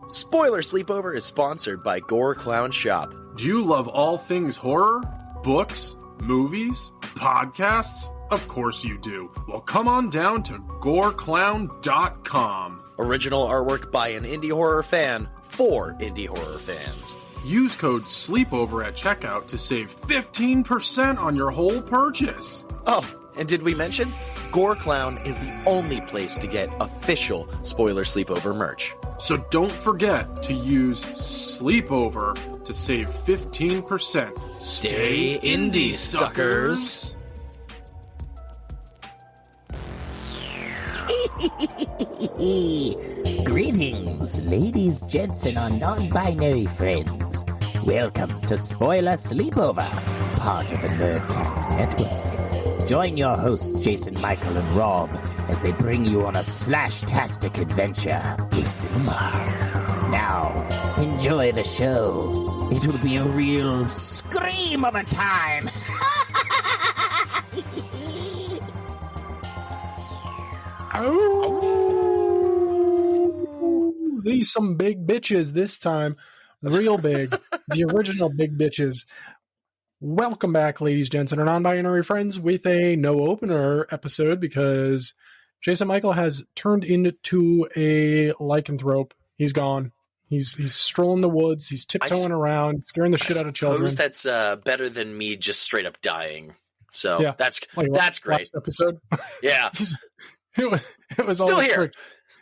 Spoiler Sleepover is sponsored by Gore Clown Shop. Do you love all things horror? Books? Movies? Podcasts? Of course you do. Well, come on down to goreclown.com. Original artwork by an indie horror fan for indie horror fans. Use code SLEEPOVER at checkout to save 15% on your whole purchase. Oh, and did we mention? Gore Clown is the only place to get official Spoiler Sleepover merch. So don't forget to use Sleepover to save 15%. Stay indie, suckers! Greetings, ladies, gents, and our non-binary friends. Welcome to Spoiler Sleepover, part of the Nerdcast Network. Join your hosts, Jason, Michael, and Rob, as they bring you on a slash-tastic adventure through cinema. Now, enjoy the show. It will be a real scream of a time. Oh, these some big bitches this time. Real big. The original big bitches. Welcome back, ladies, gents, and our non-binary friends with a no-opener episode because Jason Michael has turned into a lycanthrope. He's gone. He's strolling the woods. He's tiptoeing around, scaring the shit out of children. I suppose that's better than me just straight up dying. So yeah. that's great. Last episode? Yeah. it was still all here. Trick.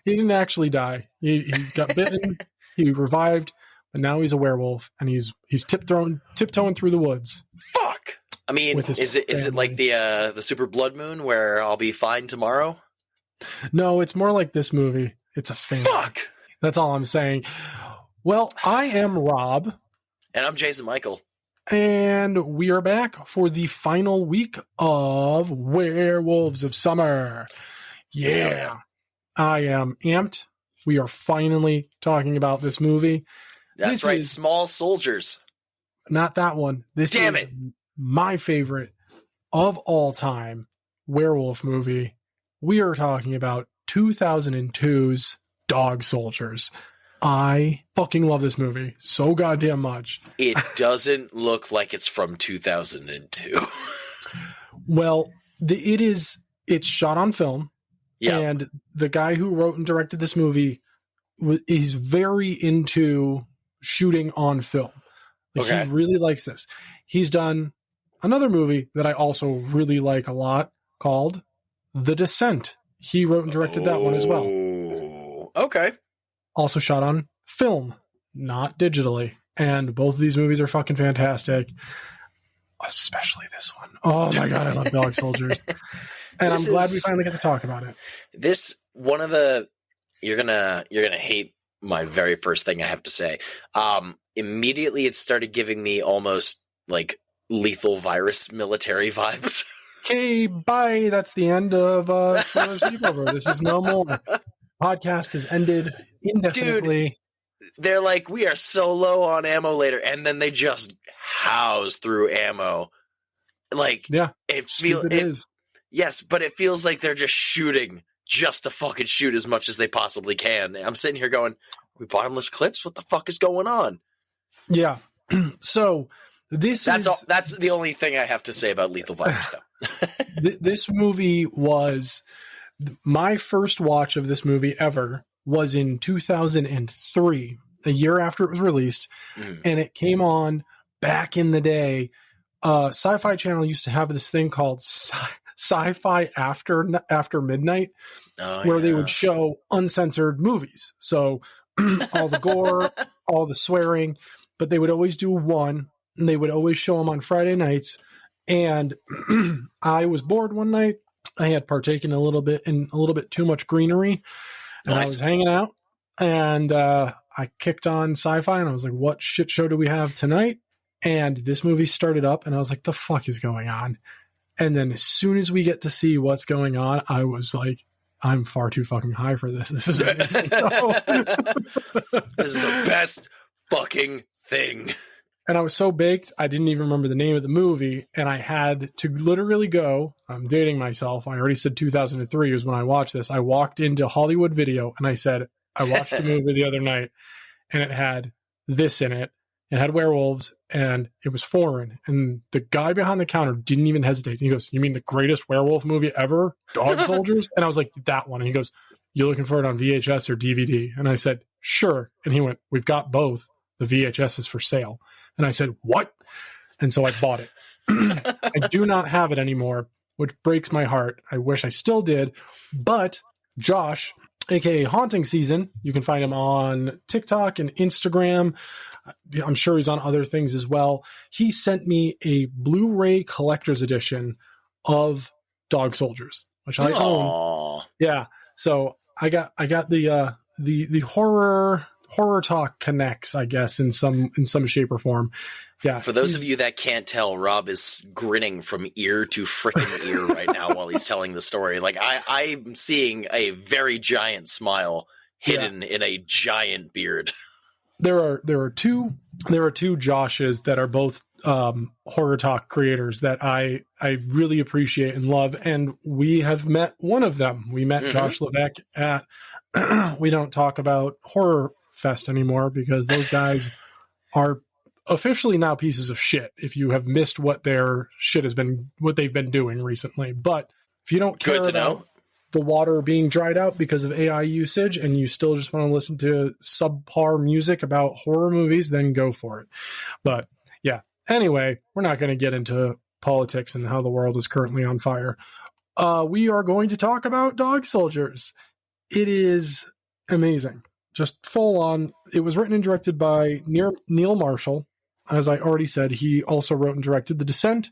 He didn't actually die. He got bitten. He revived. But now he's a werewolf, and he's tiptoeing through the woods. Fuck! I mean, is it like the Super Blood Moon where I'll be fine tomorrow? No, it's more like this movie. It's a family. Fuck! That's all I'm saying. Well, I am Rob. And I'm Jason Michael. And we are back for the final week of Werewolves of Summer. Yeah. I am amped. We are finally talking about this movie. That's right, Small Soldiers. Not that one. Damn it. My favorite of all time werewolf movie. We are talking about 2002's Dog Soldiers. I fucking love this movie so goddamn much. It doesn't look like it's from 2002. Well, it's shot on film. Yeah. And the guy who wrote and directed this movie is very into shooting on film. Okay. He really likes this. He's done another movie that I also really like a lot called The Descent. He wrote and directed that one as well. Okay. Also shot on film, not digitally. And both of these movies are fucking fantastic. Especially this one. Oh my God, I love Dog Soldiers. And I'm glad we finally get to talk about it. This one of the you're gonna hate my very first thing I have to say. Immediately it started giving me almost like Lethal Virus military vibes. Okay, bye. That's the end of Spoiler Sleepover. This is no more. Podcast has ended indefinitely. Dude, they're like, we are so low on ammo later, and then they just house through ammo. Like, yeah, yes, but it feels like they're just shooting just to fucking shoot as much as they possibly can. I'm sitting here going, we bottomless clips? What the fuck is going on? Yeah. So that's the only thing I have to say about Lethal Virus, though. This movie was my first watch of this movie ever was in 2003, a year after it was released, and it came on back in the day. Sci-Fi Channel used to have this thing called Sci-Fi after midnight, where they would show uncensored movies. So all the gore, all the swearing, but they would always do one, and they would always show them on Friday nights. And I was bored one night. I had partaken a little bit too much greenery, and nice. I was hanging out, and I kicked on Sci-Fi, and I was like, "What shit show do we have tonight?" And this movie started up, and I was like, "The fuck is going on?" And then as soon as we get to see what's going on, I was like, I'm far too fucking high for this. This is amazing. This is the best fucking thing. And I was so baked, I didn't even remember the name of the movie. And I had to literally go, I'm dating myself. I already said 2003 was when I watched this. I walked into Hollywood Video and I said, I watched the movie the other night. and it had this in it. It had werewolves, and it was foreign. And the guy behind the counter didn't even hesitate. He goes, "You mean the greatest werewolf movie ever, Dog Soldiers?" And I was like, "That one." And he goes, "You looking for it on VHS or DVD?" And I said, "Sure." And he went, "We've got both. The VHS is for sale." And I said, "What?" And so I bought it. I do not have it anymore, which breaks my heart. I wish I still did. But Josh, aka Haunting Season, you can find him on TikTok and Instagram. I'm sure he's on other things as well. He sent me a Blu-ray collector's edition of Dog Soldiers, which I own. Yeah. So I got the horror talk connects, I guess, in some shape or form. Yeah. For those of you that can't tell, Rob is grinning from ear to freaking ear right now while he's telling the story. Like I'm seeing a very giant smile hidden in a giant beard. There are two Joshes that are both horror talk creators that I really appreciate and love, and we have met one of them. We met Josh Levesque at we don't talk about Horror Fest anymore because those guys are officially now pieces of shit if you have missed what their shit has been, what they've been doing recently. But if you don't care about the water being dried out because of AI usage and you still just want to listen to subpar music about horror movies, then go for it. But yeah, anyway, we're not going to get into politics and how the world is currently on fire. We are going to talk about Dog Soldiers. It is amazing. Just full on. It was written and directed by Neil Marshall. As I already said, he also wrote and directed The Descent.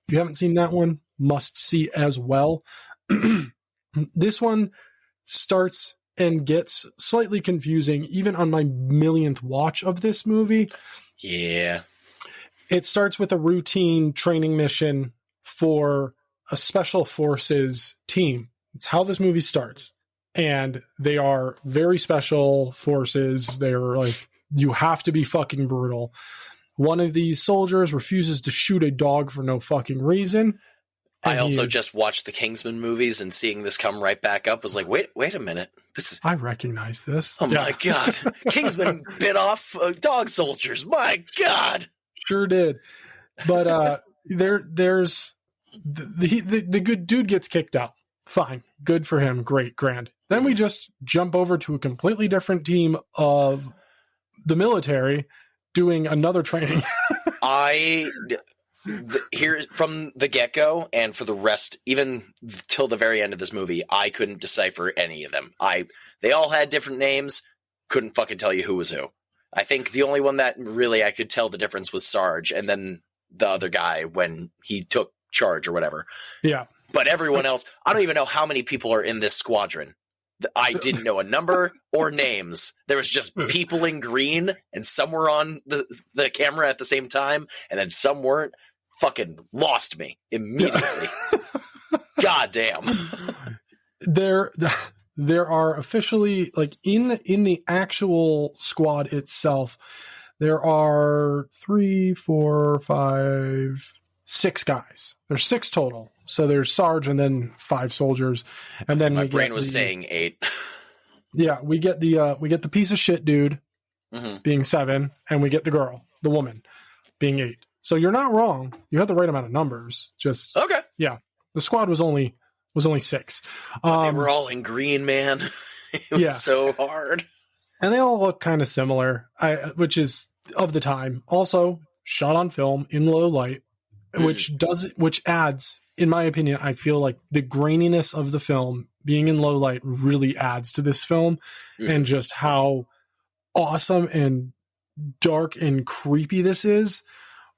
If you haven't seen that one, must see as well. This one starts and gets slightly confusing, even on my millionth watch of this movie. Yeah. It starts with a routine training mission for a special forces team. It's how this movie starts. And they are very special forces. They're like, you have to be fucking brutal. One of these soldiers refuses to shoot a dog for no fucking reason. I also just watched the Kingsman movies, and seeing this come right back up was like, wait a minute. I recognize this. Oh my God. Kingsman bit off Dog Soldiers. My God. Sure did. But there's the good dude gets kicked out. Fine. Good for him. Great. Grand. Then we just jump over to a completely different team of the military doing another training. Here from the get-go and for the rest, even till the very end of this movie, I couldn't decipher any of them. They all had different names. Couldn't fucking tell you who was who. I think the only one that really I could tell the difference was Sarge, and then the other guy when he took charge or whatever. Yeah. But everyone else, I don't even know how many people are in this squadron. I didn't know a number or names. There was just people in green, and some were on the camera at the same time, and then some weren't. Fucking lost me immediately. God damn. There are officially, like, in the actual squad itself, there are 6 guys. There's 6 total. So there's Sarge and then 5 soldiers, and then my brain was saying 8. Yeah, we get the piece of shit dude being 7, and we get the girl, the woman, being 8. So you're not wrong. You had the right amount of numbers. Just okay. Yeah, the squad was only 6. They were all in green, man. It was so hard, and they all look kind of similar, which is of the time. Also shot on film in low light, which adds, in my opinion, I feel like the graininess of the film being in low light really adds to this film, and just how awesome and dark and creepy this is.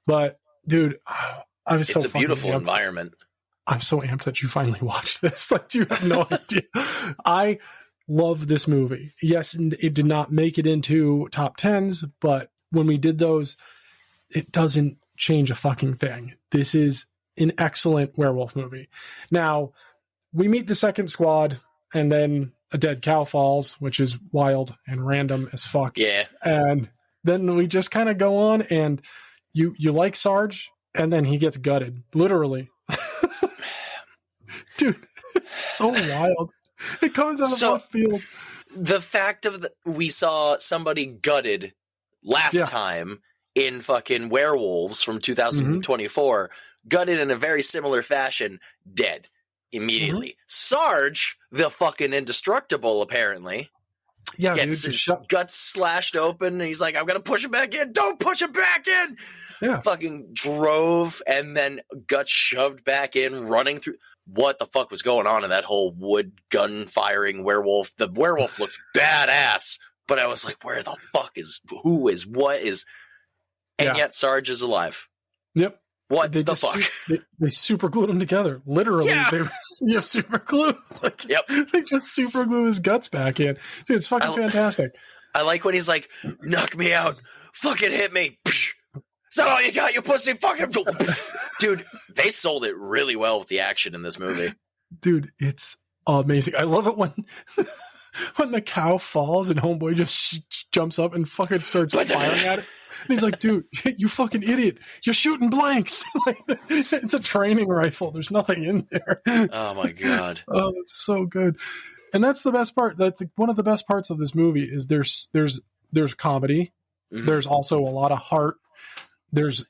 But dude, it's a beautiful environment. I'm so amped that you finally watched this. Like, you have no idea. I love this movie. Yes, it did not make it into top 10s, but when we did those, it doesn't change a fucking thing. This is an excellent werewolf movie. Now, we meet the second squad, and then a dead cow falls, which is wild and random as fuck. Yeah. And then we just kind of go on, and you like Sarge, and then he gets gutted, literally. Dude, it's so wild. It comes out of left field. the fact of we saw somebody gutted last time in fucking Werewolves from 2024, gutted in a very similar fashion, dead immediately. Sarge, the fucking indestructible, apparently, gets his guts slashed open, and he's like, I'm gonna push him back in. Don't push him back in. Yeah. Fucking drove, and then guts shoved back in, running through. What the fuck was going on in that whole wood gun firing werewolf? The werewolf looked badass, but I was like, where the fuck is, who is, what is, and yet Sarge is alive. Yep. What the fuck? They super glued him together. Literally, they super glue. Like, they just super glue his guts back in. Dude, it's fucking fantastic. I like when he's like, knock me out. Fucking hit me. Is that all you got, you pussy? Fucking dude, they sold it really well with the action in this movie. Dude, it's amazing. I love it when the cow falls and homeboy just jumps up and fucking starts firing at it. And he's like, dude, you fucking idiot. You're shooting blanks. It's a training rifle. There's nothing in there. Oh my God. Oh, it's so good. And that's the best part. That's one of the best parts of this movie is there's comedy. There's also a lot of heart. There's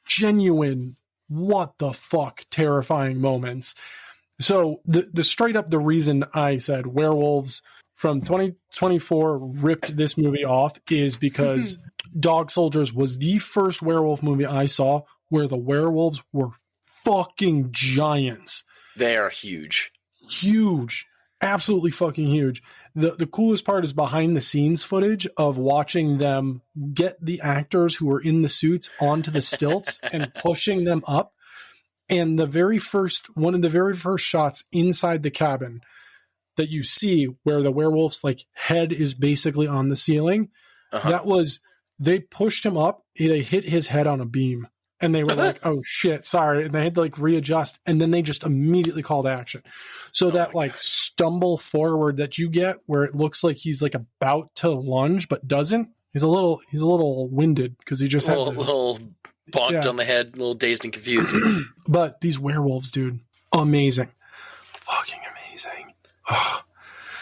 genuine, what the fuck, terrifying moments. So the straight up, the reason I said Werewolves from 2024 ripped this movie off is because Dog Soldiers was the first werewolf movie I saw where the werewolves were fucking giants. They are huge. Huge. Absolutely fucking huge. The coolest part is behind the scenes footage of watching them get the actors who were in the suits onto the stilts and pushing them up. And one of the very first shots inside the cabin that you see where the werewolf's like head is basically on the ceiling, that was, they pushed him up, they hit his head on a beam. And they were like, oh shit, sorry. And they had to like readjust. And then they just immediately called action. So that like stumble forward that you get where it looks like he's like about to lunge, but doesn't. He's a little winded because he just had a little bonked on the head, a little dazed and confused. But these werewolves, dude, amazing. Fucking amazing. Oh.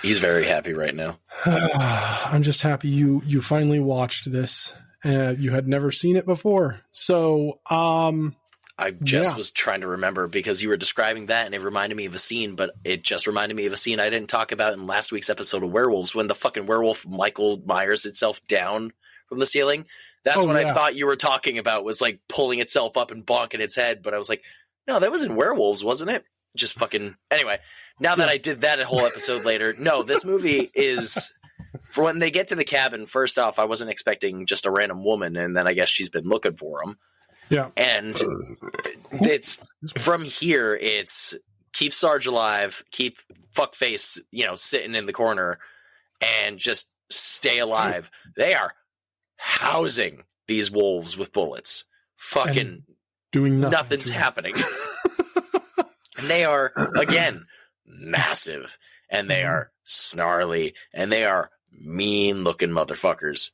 He's very happy right now. I'm just happy you finally watched this. You had never seen it before. So, I just was trying to remember because you were describing that and it reminded me of a scene, but it just reminded me of a scene I didn't talk about in last week's episode of Werewolves when the fucking werewolf Michael Myers itself down from the ceiling. That's what I thought you were talking about, was like pulling itself up and bonking its head. But I was like, no, that was in Werewolves, wasn't it? Just fucking, anyway, now that I did that a whole episode later, no, this movie is... For when they get to the cabin, first off, I wasn't expecting just a random woman, and then I guess she's been looking for him. Yeah. And it's from here, it's keep Sarge alive, keep fuckface, sitting in the corner, and just stay alive. They are housing these wolves with bullets. Fucking and doing nothing's happening. And they are, again, massive, and they are snarly, and they are mean-looking motherfuckers.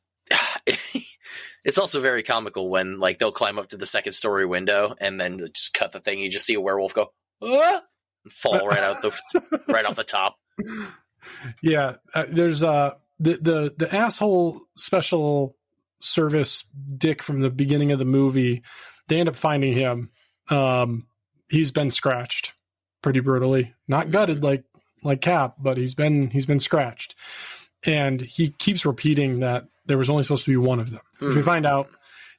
It's also very comical when, like, they'll climb up to the second-story window and then just cut the thing. You just see a werewolf go, ah! And fall right off the top. Yeah, there's the asshole special service dick from the beginning of the movie. They end up finding him. He's been scratched pretty brutally, not gutted like Cap, but he's been scratched. And he keeps repeating that there was only supposed to be one of them. Which we find out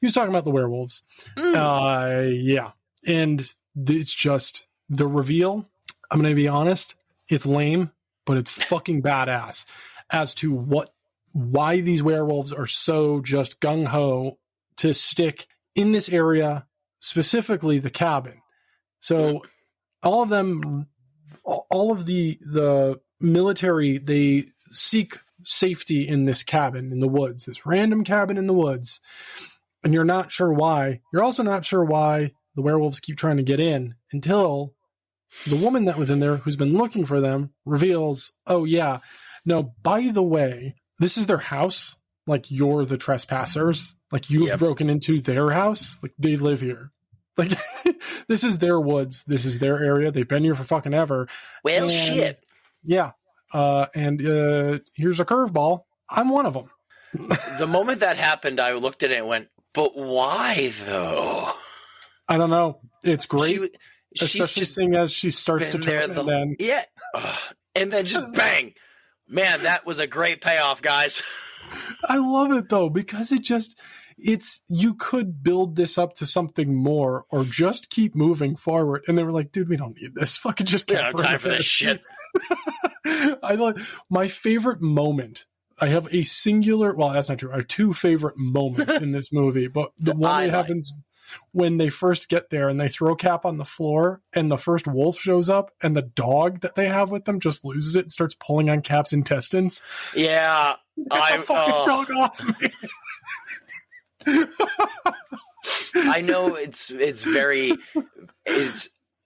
he was talking about the werewolves. Yeah. And it's just the reveal. I'm going to be honest. It's lame, but it's fucking badass as to why these werewolves are so just gung-ho to stick in this area, specifically the cabin. So all of the military, they seek safety in this cabin in the woods, this random cabin in the woods. And you're not sure why. You're also not sure why the werewolves keep trying to get in until the woman that was in there who's been looking for them reveals, oh yeah, no, by the way, this is their house. Like, you're the trespassers. Like, you've broken into their house. Like, they live here. Like, this is their woods. This is their area. They've been here for fucking ever. Well, shit. Yeah. and here's a curveball. I'm one of them. The moment that happened, I looked at it and went, but why though? I don't know. It's great. She's especially just seeing as she starts to turn and then... Yeah. And then just bang. Man, that was a great payoff, guys. I love it though, because you could build this up to something more or just keep moving forward. And they were like, dude, we don't need this. Fucking just we don't have time for this shit. My favorite moment. I have a singular, well, that's not true. I have two favorite moments in this movie, but the one that happens when they first get there and they throw Cap on the floor and the first wolf shows up and the dog that they have with them just loses it and starts pulling on Cap's intestines. Yeah. Get the fucking dog off me. I know it's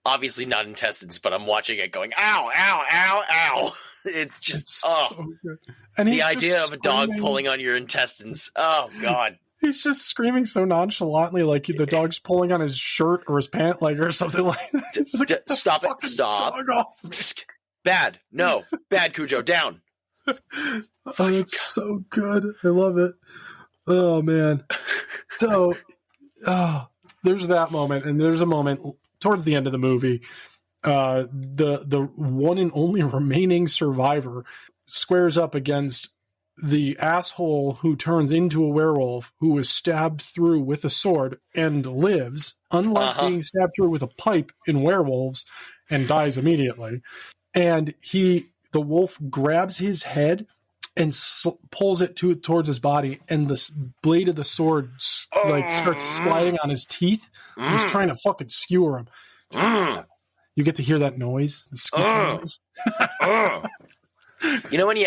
obviously not intestines, but I'm watching it going, ow, ow, ow, ow. It's just, so good. And the idea of a dog pulling on your intestines. Oh, God. He's just screaming so nonchalantly, like the dog's pulling on his shirt or his pant leg or something like that. Like, stop it. Stop. Bad. No. Bad, Cujo. Down. Oh, it's so good. I love it. Oh, man. So, there's that moment, and there's a moment towards the end of the movie. The one and only remaining survivor squares up against the asshole who turns into a werewolf, who was stabbed through with a sword and lives, unlike being stabbed through with a pipe in Werewolves and dies immediately. And the wolf grabs his head and pulls it towards his body, and the blade of the sword starts sliding on his teeth. He's trying to fucking skewer him. You get to hear that noise, the squeaking noise. You know when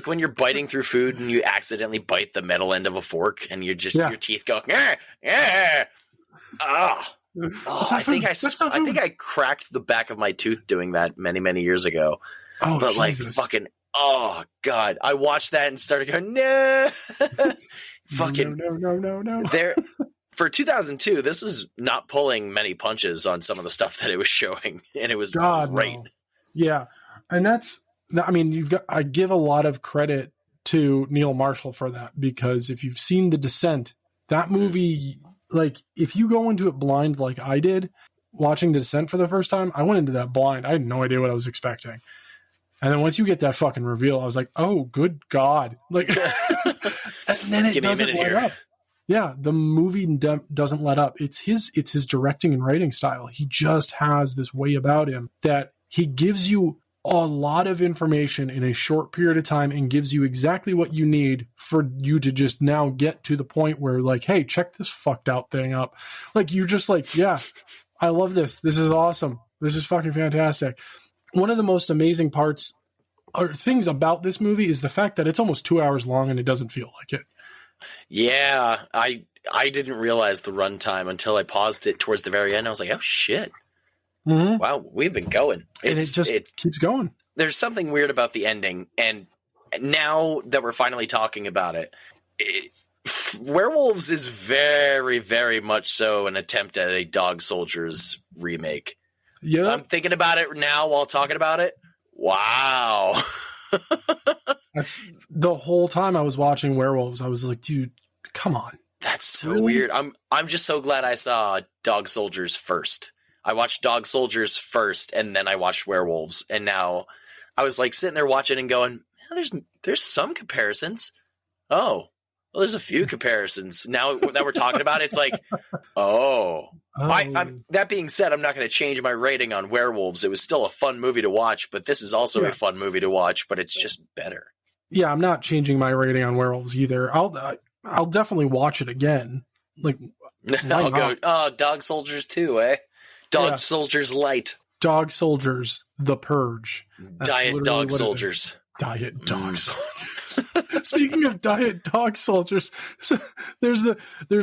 when you're biting through food and you accidentally bite the metal end of a fork and you're just your teeth go, I think I cracked the back of my tooth doing that many, many years ago. Oh, but Jesus. Oh God, I watched that and started going, no. Fucking no. There for 2002, this was not pulling many punches on some of the stuff that it was showing, and it was great. No. Yeah, and I give a lot of credit to Neil Marshall for that, because if you've seen The Descent, that movie, like if you go into it blind like I did, watching The Descent for the first time, I went into that blind. I had no idea what I was expecting. And then once you get that fucking reveal, I was like, oh, good God. Like, and then it doesn't let up. Yeah, the movie doesn't let up. It's his directing and writing style. He just has this way about him that he gives you a lot of information in a short period of time and gives you exactly what you need for you to just now get to the point where, like, hey, check this fucked out thing up. Like, you're just like, yeah, I love this. This is awesome. This is fucking fantastic. One of the most amazing parts or things about this movie is the fact that it's almost 2 hours long and it doesn't feel like it. Yeah, I didn't realize the runtime until I paused it towards the very end. I was like, oh shit. Mm-hmm. Wow, we've been going. And it keeps going. There's something weird about the ending, and now that we're finally talking about it, Werewolves is very, very much so an attempt at a Dog Soldiers remake. Yeah, I'm thinking about it now while talking about it. Wow. That's the whole time I was watching Werewolves, I was like, dude, come on. That's so weird. I'm just so glad I saw Dog Soldiers first. I watched Dog Soldiers first, and then I watched Werewolves, and now I was like sitting there watching and going, there's some comparisons. Oh, well, there's a few comparisons. Now that we're talking about it, it's like, that being said, I'm not going to change my rating on Werewolves. It was still a fun movie to watch, but this is also a fun movie to watch, but it's just better. Yeah, I'm not changing my rating on Werewolves either. I'll definitely watch it again. Like, I'll go, Dog Soldiers 2, eh? Dog Soldiers Light. Dog Soldiers, The Purge. Diet Dog Soldiers. Diet Dog Soldiers. Speaking of Diet Dog Soldiers, so there's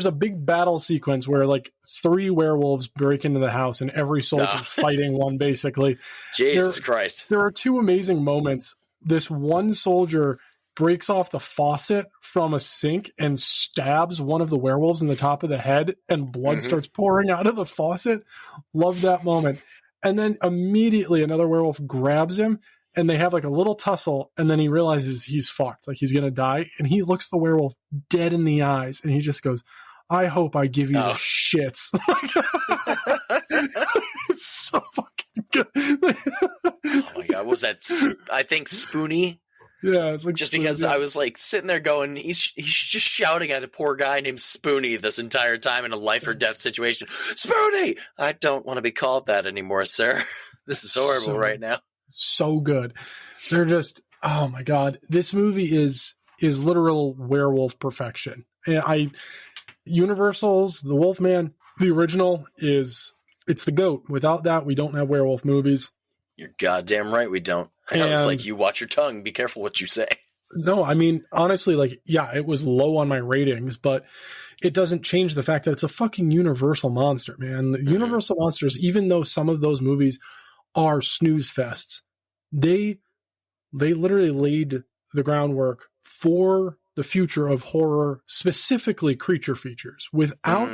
a big battle sequence where like 3 werewolves break into the house and every soldier's fighting one basically. Jesus Christ. There are 2 amazing moments. This one soldier breaks off the faucet from a sink and stabs one of the werewolves in the top of the head, and blood starts pouring out of the faucet. Love that moment. And then immediately another werewolf grabs him and they have like a little tussle, and then he realizes he's fucked, like he's gonna die, and he looks the werewolf dead in the eyes, and he just goes, "I hope I give you the shits." It's so fucking good. Oh my god, what was that? I think Spoonie. Yeah, it's like just because I was like sitting there going, he's just shouting at a poor guy named Spoonie this entire time in a life or death situation. Spoonie! I don't want to be called that anymore, sir. This is horrible right now. So good. They're just, oh my god, this movie is literal werewolf perfection. And Universal's The Wolfman, the original, it's the GOAT. Without that, we don't have werewolf movies. You're goddamn right we don't. It's like, you watch your tongue. Be careful what you say. No, I mean, honestly, like, yeah, it was low on my ratings, but it doesn't change the fact that it's a fucking Universal monster, man. The Universal monsters, even though some of those movies are snooze fests, they literally laid the groundwork for the future of horror, specifically creature features, without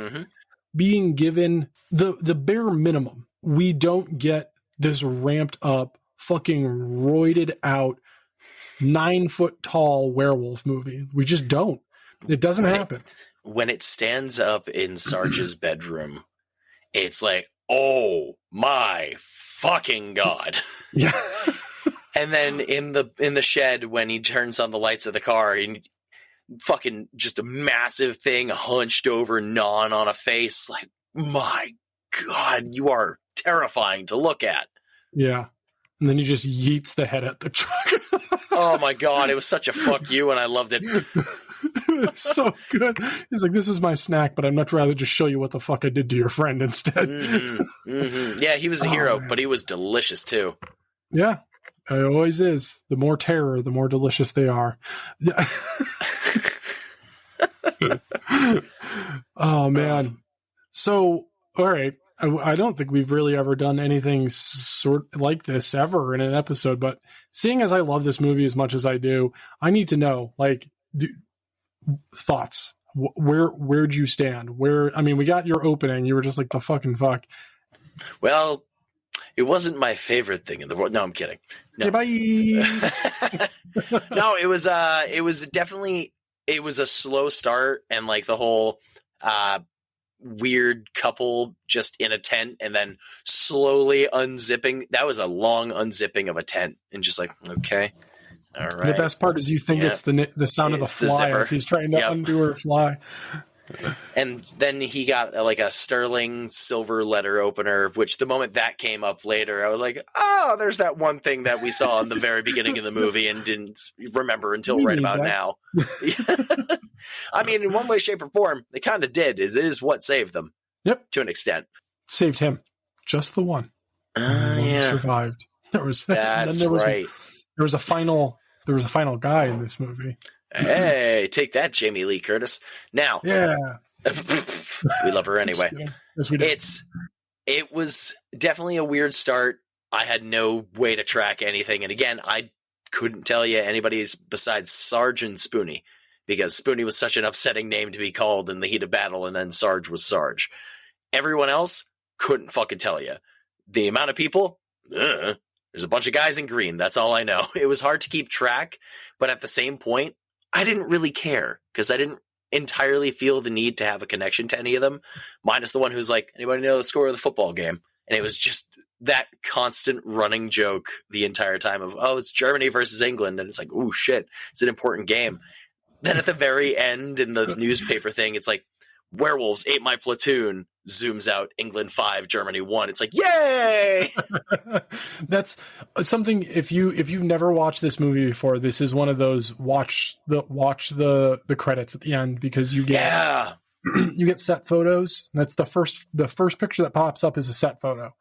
being given the bare minimum. We don't get this ramped up, fucking roided out, 9-foot tall werewolf movie. We just don't. It doesn't happen. When it stands up in Sarge's bedroom, it's like, oh my fucking god. Yeah. And then in the shed, when he turns on the lights of the car, and fucking just a massive thing hunched over, gnawing on a face, like, my god, you are terrifying to look at. Yeah. And then he just yeets the head at the truck. Oh my god, it was such a fuck you, and I loved it. It's so good. He's like, this is my snack, but I'd much rather just show you what the fuck I did to your friend instead. Yeah, he was a hero, but he was delicious too. Yeah, it always is. The more terror, the more delicious they are. Oh, man. So, all right. I don't think we've really ever done anything sort like this ever in an episode, but seeing as I love this movie as much as I do, I need to know, like, thoughts. Where'd you stand? We got your opening. You were just like, the fucking fuck. Well, it wasn't my favorite thing in the world. No, I'm kidding. No. Okay, bye. No, it was definitely, it was a slow start, and like the whole, weird couple just in a tent and then slowly unzipping. That was a long unzipping of a tent, and just like, okay, all right. The best part is you think it's the sound of the fly as he's trying to undo her fly. And then he got like a sterling silver letter opener, which the moment that came up later, I was like, oh, there's that one thing that we saw in the very beginning of the movie and didn't remember until right about now. I mean, in one way, shape, or form, they kind of did. It is what saved them. Yep. To an extent. Saved him. Just the one. Yeah. Survived. That's right. There was a final guy in this movie. Hey, take that, Jamie Lee Curtis. Now, yeah, we love her anyway. Yes, we do. It was definitely a weird start. I had no way to track anything, and again, I couldn't tell you anybody besides Sarge and Spoonie, because Spoonie was such an upsetting name to be called in the heat of battle, and then Sarge was Sarge. Everyone else couldn't fucking tell you. The amount of people, there's a bunch of guys in green. That's all I know. It was hard to keep track, but at the same point, I didn't really care because I didn't entirely feel the need to have a connection to any of them, minus the one who's like, anybody know the score of the football game? And it was just that constant running joke the entire time of, oh, it's Germany versus England. And it's like, oh, shit, it's an important game. Then at the very end in the newspaper thing, it's like, werewolves ate my platoon, zooms out, England 5, Germany 1. It's like, yay! That's something, if you've never watched this movie before, this is one of those watch the credits at the end, because you get you get set photos. That's the first picture that pops up is a set photo.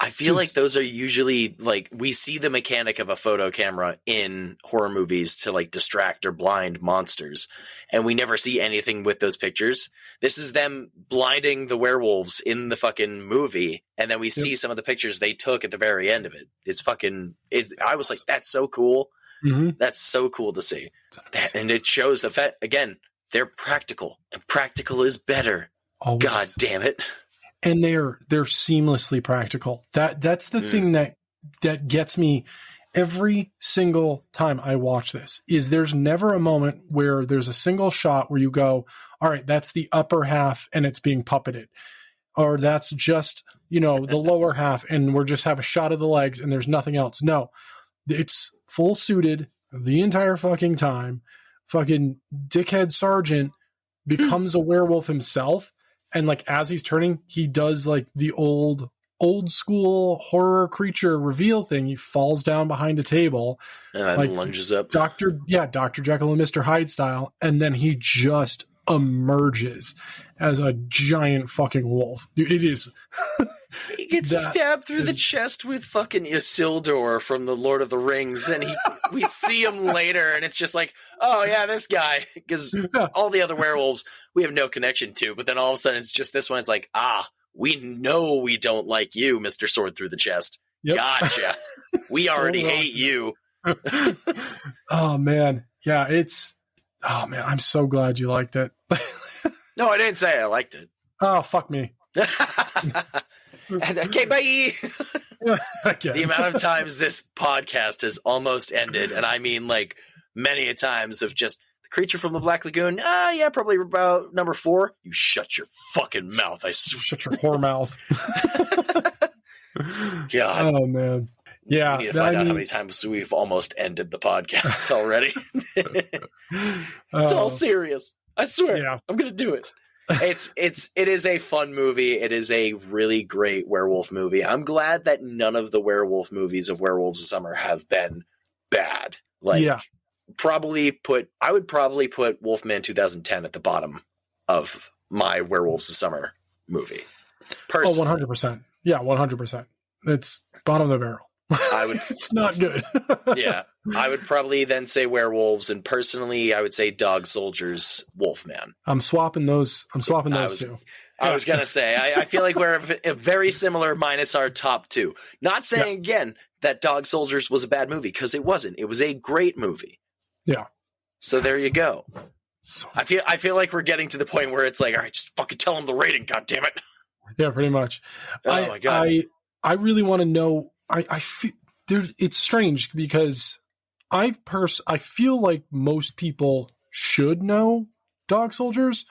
I feel like those are usually, like, we see the mechanic of a photo camera in horror movies to, like, distract or blind monsters, and we never see anything with those pictures. This is them blinding the werewolves in the fucking movie, and then we see some of the pictures they took at the very end of it. I was like, that's so cool. Mm-hmm. That's so cool to see. And it shows the fact, again, they're practical, and practical is better. Always. God damn it. And they're seamlessly practical. That's the thing that gets me every single time I watch this is there's never a moment where there's a single shot where you go, all right, that's the upper half and it's being puppeted. Or that's just, the lower half and we're just have a shot of the legs and there's nothing else. No, it's full suited the entire fucking time. Fucking dickhead sergeant becomes a werewolf himself. And like, as he's turning, he does like the old school horror creature reveal thing. He falls down behind a table and like lunges up. Dr. Jekyll and Mr. Hyde style. And then he just emerges as a giant fucking wolf. Dude, it is. He gets stabbed through the chest with fucking Isildur from the Lord of the Rings, and we see him later, and it's just like, oh yeah, this guy, because all the other werewolves we have no connection to, but then all of a sudden it's just this one. It's like, we know we don't like you, Mr. Sword Through the Chest. Yep. Gotcha. We already hate you. Oh man, yeah, oh man, I'm so glad you liked it. No, I didn't say I liked it. Oh, fuck me. Okay, bye. Okay. The amount of times this podcast has almost ended, and I mean like many a times of just the creature from the Black Lagoon. Yeah, probably about number 4. You shut your fucking mouth. I swear. Shut your whore mouth. God. Oh man. Yeah. We need to find out how many times we've almost ended the podcast already. It's all serious. I swear. Yeah. I'm gonna do it. It is a fun movie. It is a really great werewolf movie. I'm glad that none of the werewolf movies of Werewolves of Summer have been bad. Like, I would probably put Wolfman 2010 at the bottom of my Werewolves of Summer movie. Personally. Oh, 100%. Yeah, 100%. It's bottom of the barrel. It's not good. Yeah. I would probably then say Werewolves, and personally I would say Dog Soldiers, Wolfman. I'm swapping those two. I was going to say, I feel like we're very similar minus our top 2. Not saying again that Dog Soldiers was a bad movie, because it wasn't. It was a great movie. Yeah. So there you go. I feel like we're getting to the point where it's like, all right, just fucking tell them the rating, God damn it. Yeah, pretty much. Oh my God. I really want to know. I feel it's strange because I feel like most people should know Dog Soldiers,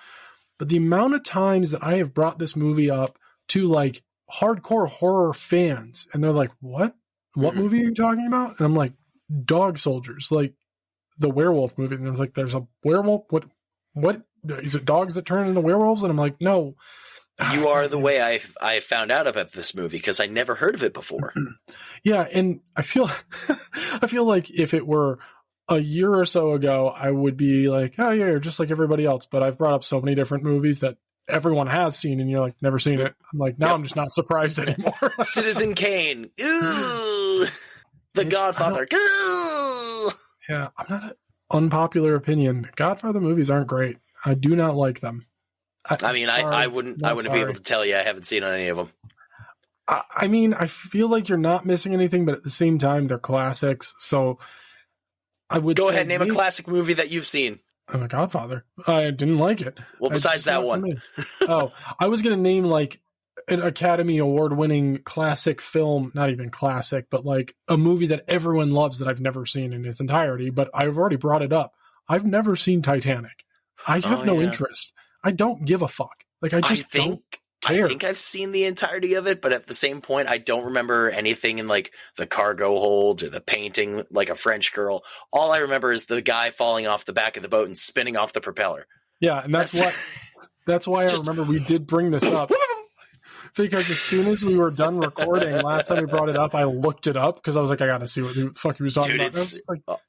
but the amount of times that I have brought this movie up to like hardcore horror fans, and they're like, "What movie are you talking about?" And I'm like, "Dog Soldiers, like the werewolf movie." And it's like, "There's a werewolf. What is it? Dogs that turn into werewolves?" And I'm like, "No." You are the way I found out about this movie, because I never heard of it before. Yeah, and I feel like if it were a year or so ago, I would be like, oh yeah, you're just like everybody else. But I've brought up so many different movies that everyone has seen, and you're like, never seen it. I'm like, now I'm just not surprised anymore. Citizen Kane. Ooh. The Godfather. Ooh. Yeah, I'm not an unpopular opinion. The Godfather movies aren't great. I do not like them. I wouldn't be able to tell you. I haven't seen any of them. I mean, I feel like you're not missing anything, but at the same time, they're classics. So I would go ahead, name a classic movie that you've seen. Oh, The Godfather. I didn't like it. Well, besides that one. I was going to name like an Academy Award-winning classic film, not even classic, but like a movie that everyone loves that I've never seen in its entirety. But I've already brought it up. I've never seen Titanic. I have no interest. I don't give a fuck. Like I don't care. I think I've seen the entirety of it, but at the same point, I don't remember anything in like the cargo hold or the painting like a French girl. All I remember is the guy falling off the back of the boat and spinning off the propeller. Yeah, and that's why I remember we did bring this up. Because as soon as we were done recording, last time we brought it up, I looked it up because I was like, I got to see what the fuck he was talking about.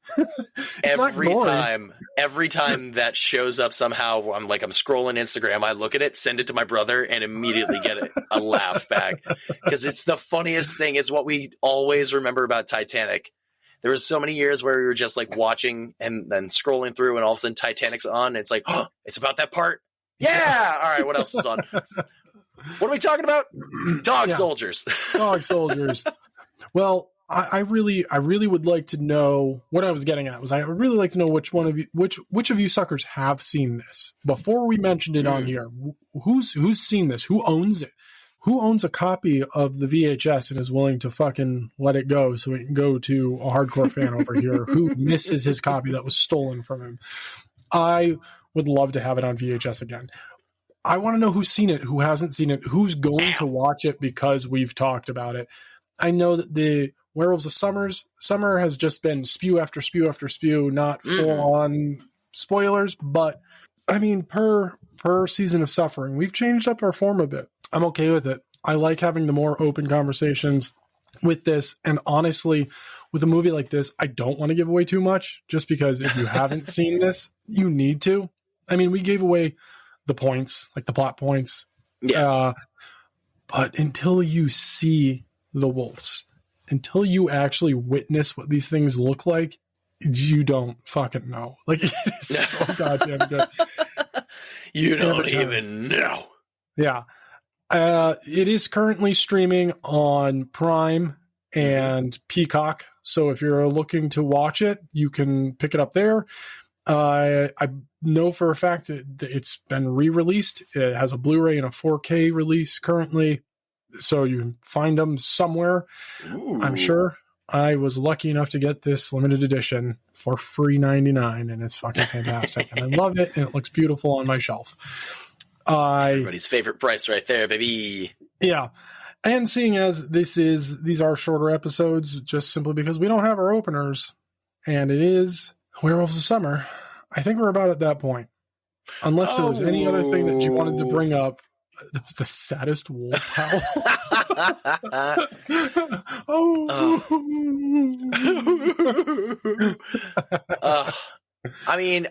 Every time that shows up somehow, I'm scrolling Instagram, I look at it, send it to my brother, and immediately get a laugh back. Because it's the funniest thing. It's what we always remember about Titanic. There was so many years where we were just like watching and then scrolling through, and all of a sudden Titanic's on, and it's like, oh, it's about that part. Yeah. All right, what else is on? What are we talking about? Dog Soldiers. Dog Soldiers. Well, I really would like to know what I was getting at was I would really like to know which of you suckers have seen this before we mentioned it on here. Who's seen this? Who owns it? who owns a copy of the VHS and is willing to fucking let it go so it can go to a hardcore fan over here who misses his copy that was stolen from him? I would love to have it on VHS again. I want to know who's seen it, who hasn't seen it, who's going to watch it because we've talked about it. I know that the Werewolves of Summer has just been spew after spew after spew, not full on spoilers, but I mean, per season of suffering, we've changed up our form a bit. I'm okay with it. I like having the more open conversations with this. And honestly, with a movie like this, I don't want to give away too much just because if you haven't seen this, you need to. I mean, we gave away the points, like the plot points. Yeah. But until you see the wolves, until you actually witness what these things look like, you don't fucking know. Like, it is so goddamn good. You don't even know. Yeah. It is currently streaming on Prime and Peacock. So if you're looking to watch it, you can pick it up there. I know for a fact that it's been re-released. It has a Blu-ray and a 4K release currently. So you can find them somewhere. Ooh. I'm sure. I was lucky enough to get this limited edition for free $99, and it's fucking fantastic. And I love it, and it looks beautiful on my shelf. Everybody's favorite price right there, baby. Yeah. And seeing as these are shorter episodes, just simply because we don't have our openers, and it is Werewolves of Summer, I think we're about at that point. Unless there was any other thing that you wanted to bring up. That was the saddest wolf howl. I mean,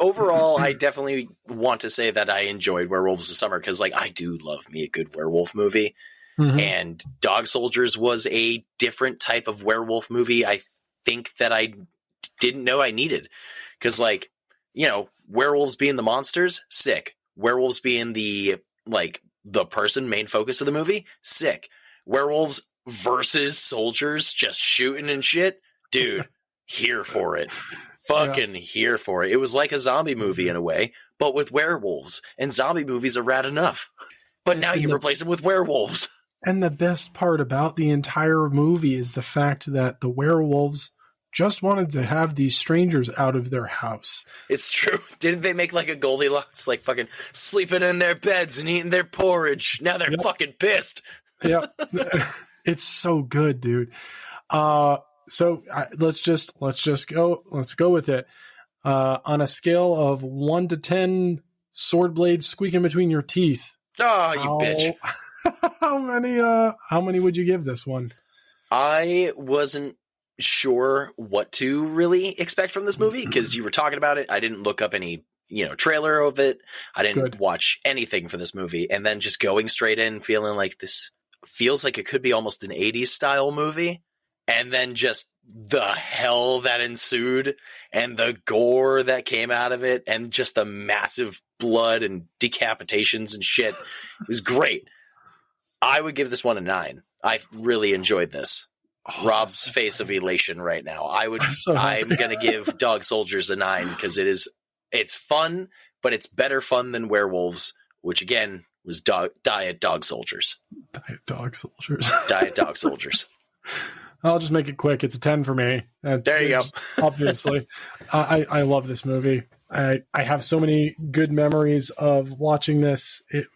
overall, I definitely want to say that I enjoyed Werewolves of Summer because, like, I do love me a good werewolf movie. Mm-hmm. And Dog Soldiers was a different type of werewolf movie I think that I didn't know I needed. Because, like, you know, werewolves being the monsters, sick. Werewolves being the person, main focus of the movie, sick. Werewolves versus soldiers just shooting and shit, dude, here for it. Fucking here for it. It was like a zombie movie in a way, but with werewolves, and zombie movies are rad enough. But now you replace them with werewolves. And the best part about the entire movie is the fact that the werewolves just wanted to have these strangers out of their house. It's true. Didn't they make like a Goldilocks, like fucking sleeping in their beds and eating their porridge? Now they're fucking pissed. Yeah. It's so good, dude. Let's go with it. On a scale of 1 to 10 sword blades squeaking between your teeth. Oh, you bitch. How many would you give this one? I wasn't sure what to really expect from this movie because you were talking about it. I didn't look up any, trailer of it. I didn't watch anything for this movie. And then just going straight in, feeling like this feels like it could be almost an 80s style movie. And then just the hell that ensued and the gore that came out of it and just the massive blood and decapitations and shit. It was great. I would give this one a 9. I really enjoyed this. Rob's face of elation right now. I'm going to give Dog Soldiers a 9 because it's fun, but it's better fun than Werewolves, which again was Diet Dog Soldiers. Diet Dog Soldiers. Diet Dog Soldiers. I'll just make it quick. It's a 10 for me. There you go. Obviously. I love this movie. I have so many good memories of watching this. It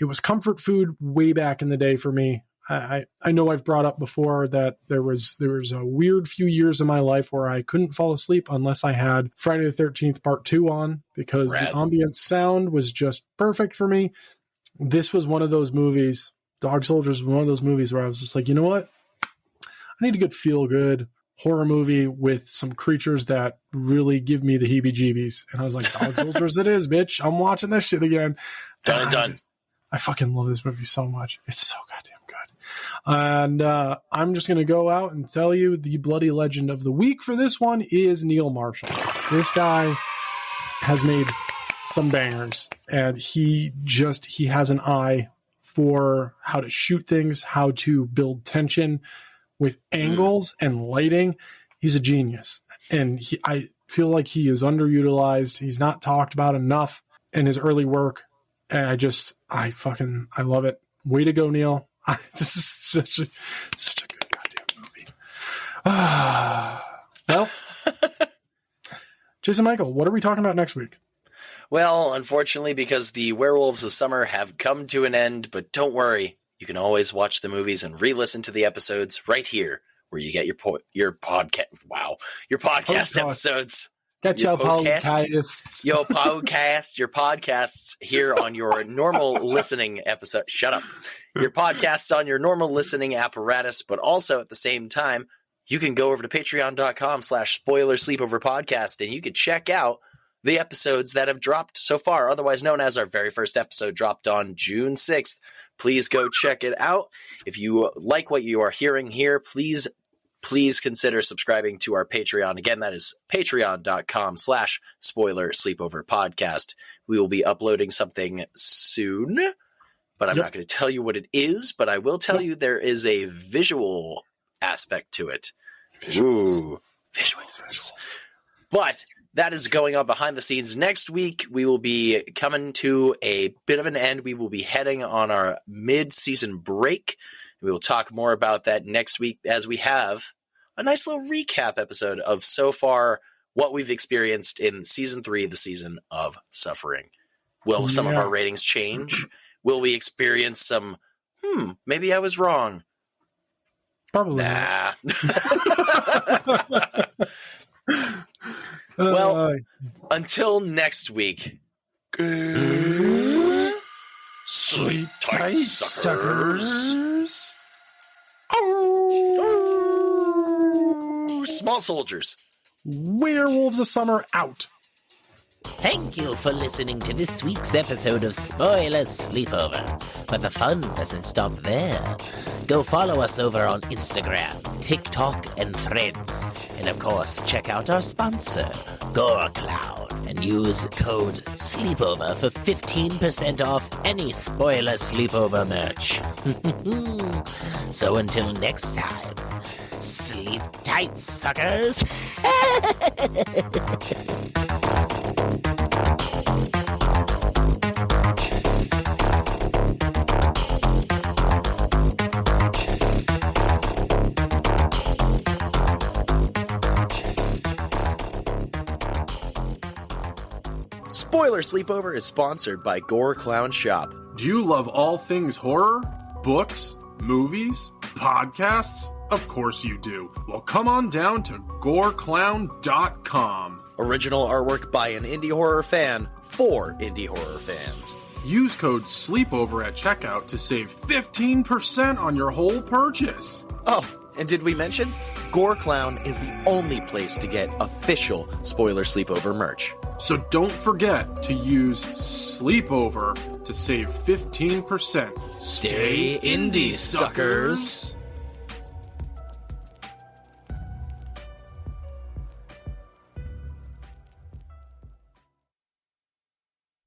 was comfort food way back in the day for me. I know I've brought up before that there was a weird few years in my life where I couldn't fall asleep unless I had Friday the 13th Part 2 on because the ambient sound was just perfect for me. This was one of those movies. Dog Soldiers was one of those movies where I was just like, you know what? I need a good feel-good horror movie with some creatures that really give me the heebie-jeebies. And I was like, Dog Soldiers it is, bitch. I'm watching this shit again. Done. I fucking love this movie so much. It's so goddamn good. And I'm just going to go out and tell you the bloody legend of the week for this one is Neil Marshall. This guy has made some bangers, and he has an eye for how to shoot things, how to build tension with angles and lighting. He's a genius. And I feel like he is underutilized. He's not talked about enough in his early work. And I love it. Way to go, Neil. This is such a good goddamn movie. Well, Jason Michael, what are we talking about next week? Well, unfortunately, because the Werewolves of Summer have come to an end, but don't worry, you can always watch the movies and re-listen to the episodes right here, where you get your podcast. Wow, your podcast episodes. Get your podcasts. Your podcasts here on your normal listening episode. Shut up. Your podcasts on your normal listening apparatus, but also at the same time, you can go over to patreon.com/spoilersleepoverpodcast and you can check out the episodes that have dropped so far, otherwise known as our very first episode dropped on June 6th. Please go check it out. If you like what you are hearing here, please consider subscribing to our Patreon. Again, that is patreon.com/spoilersleepoverpodcast. We will be uploading something soon, but I'm not going to tell you what it is, but I will tell you there is a visual aspect to it. Visuals. But that is going on behind the scenes. Next week, we will be coming to a bit of an end. We will be heading on our mid-season break. We will talk more about that next week as we have a nice little recap episode of so far what we've experienced in Season 3, the Season of Suffering. Will some of our ratings change? Will we experience some, maybe I was wrong? Probably nah. Well, until next week. Sleep tight, suckers. Oh, small soldiers. Werewolves of Summer out. Thank you for listening to this week's episode of Spoiler Sleepover. But the fun doesn't stop there. Go follow us over on Instagram, TikTok, and Threads. And of course, check out our sponsor, Gore Clown, and use code SLEEPOVER for 15% off any Spoiler Sleepover merch. So until next time, sleep tight, suckers! Spoiler Sleepover is sponsored by Gore Clown Shop. Do you love all things horror? Books? Movies? Podcasts? Of course you do. Well, come on down to goreclown.com. Original artwork by an indie horror fan for indie horror fans. Use code SLEEPOVER at checkout to save 15% on your whole purchase. Oh, and did we mention? Gore Clown is the only place to get official Spoiler Sleepover merch. So don't forget to use Sleepover to save 15%. Stay indie, suckers!